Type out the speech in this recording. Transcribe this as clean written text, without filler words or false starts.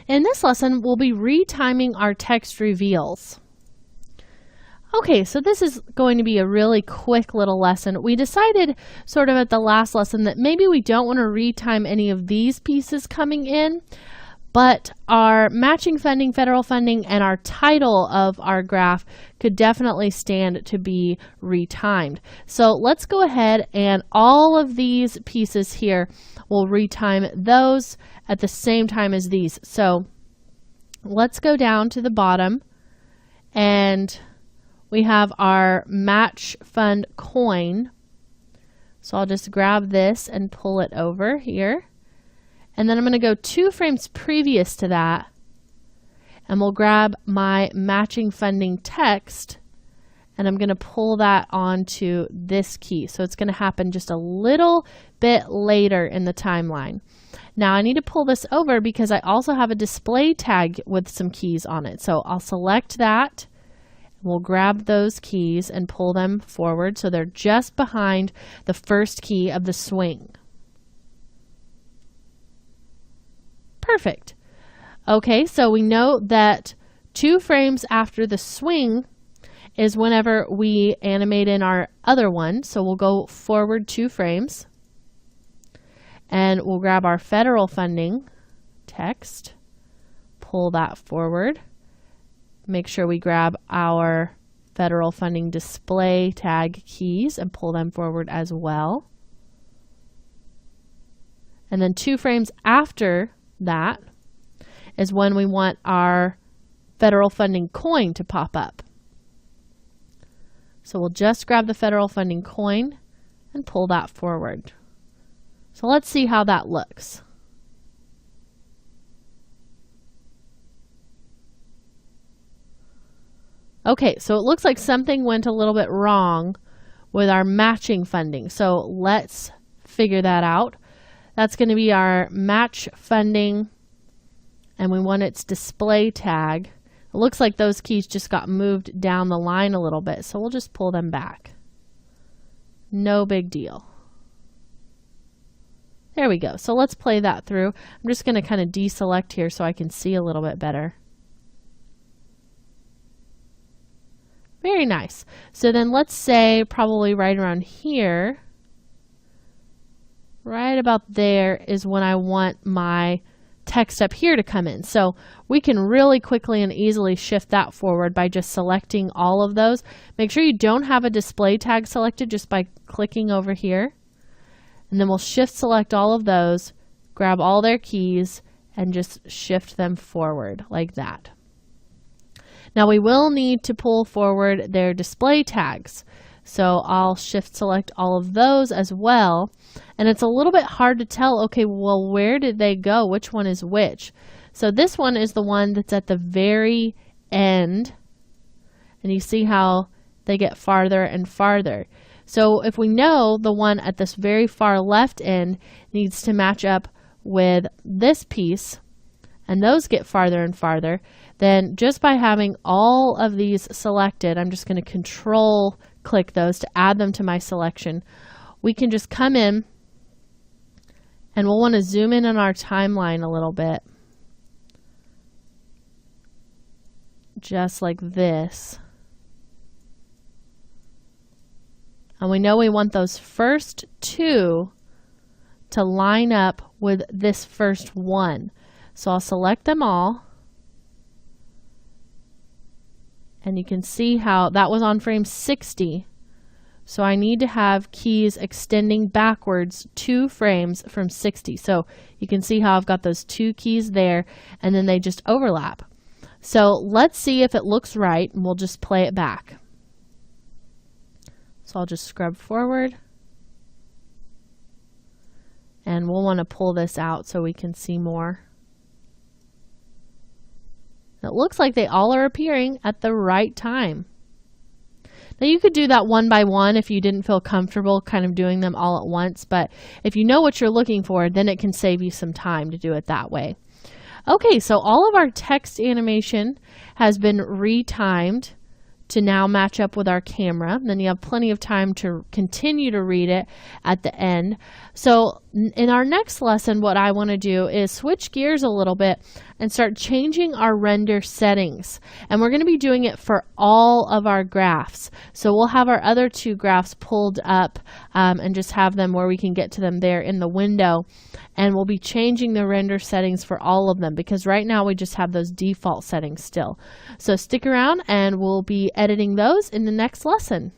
In this lesson, we'll be retiming our text reveals. Okay, so this is going to be a really quick little lesson. We decided sort of at the last lesson that maybe we don't want to retime any of these pieces coming in, but our matching funding, federal funding, and our title of our graph could definitely stand to be retimed. So let's go ahead and all of these pieces here, we'll retime those at the same time as these. So let's go down to the bottom, and we have our match fund coin. So I'll just grab this and pull it over here. And then I'm going to go 2 frames previous to that, and we'll grab my matching funding text, and I'm going to pull that onto this key. So it's going to happen just a little bit later in the timeline. Now I need to pull this over because I also have a display tag with some keys on it. So I'll select that. We'll grab those keys and pull them forward so they're just behind the first key of the swing. Perfect. Okay, so we know that 2 frames after the swing is whenever we animate in our other one. So we'll go forward 2 frames, and we'll grab our federal funding text, pull that forward. Make sure we grab our federal funding display tag keys and pull them forward as well. And then 2 frames after that is when we want our federal funding coin to pop up. So we'll just grab the federal funding coin and pull that forward. So let's see how that looks. Okay, so it looks like something went a little bit wrong with our matching funding. So let's figure that out. That's going to be our match funding, and we want its display tag. It looks like those keys just got moved down the line a little bit, so we'll just pull them back. No big deal. There we go. So let's play that through. I'm just going to kind of deselect here so I can see a little bit better. Very nice. So then let's say probably right around here, right about there is when I want my text up here to come in. So we can really quickly and easily shift that forward by just selecting all of those. Make sure you don't have a display tag selected just by clicking over here. And then we'll shift select all of those, grab all their keys, and just shift them forward like that. Now we will need to pull forward their display tags. So I'll shift select all of those as well. And it's a little bit hard to tell, okay, well, where did they go? Which one is which? So this one is the one that's at the very end. And you see how they get farther and farther. So if we know the one at this very far left end needs to match up with this piece, and those get farther and farther, then just by having all of these selected, I'm just going to control click those to add them to my selection. We can just come in, and we'll want to zoom in on our timeline a little bit. Just like this. And we know we want those first 2 to line up with this first one. So I'll select them all. And you can see how that was on frame 60. So I need to have keys extending backwards 2 frames from 60. So you can see how I've got those 2 keys there, and then they just overlap. So let's see if it looks right, and we'll just play it back. So I'll just scrub forward. And we'll want to pull this out so we can see more. It looks like they all are appearing at the right time. Now you could do that one by one if you didn't feel comfortable kind of doing them all at once, but if you know what you're looking for, then it can save you some time to do it that way. Okay, so all of our text animation has been retimed to now match up with our camera. Then you have plenty of time to continue to read it at the end. So In our next lesson, what I want to do is switch gears a little bit and start changing our render settings. And we're going to be doing it for all of our graphs. So we'll have our other two graphs pulled up and just have them where we can get to them there in the window. And we'll be changing the render settings for all of them because right now we just have those default settings still. So stick around and we'll be editing those in the next lesson.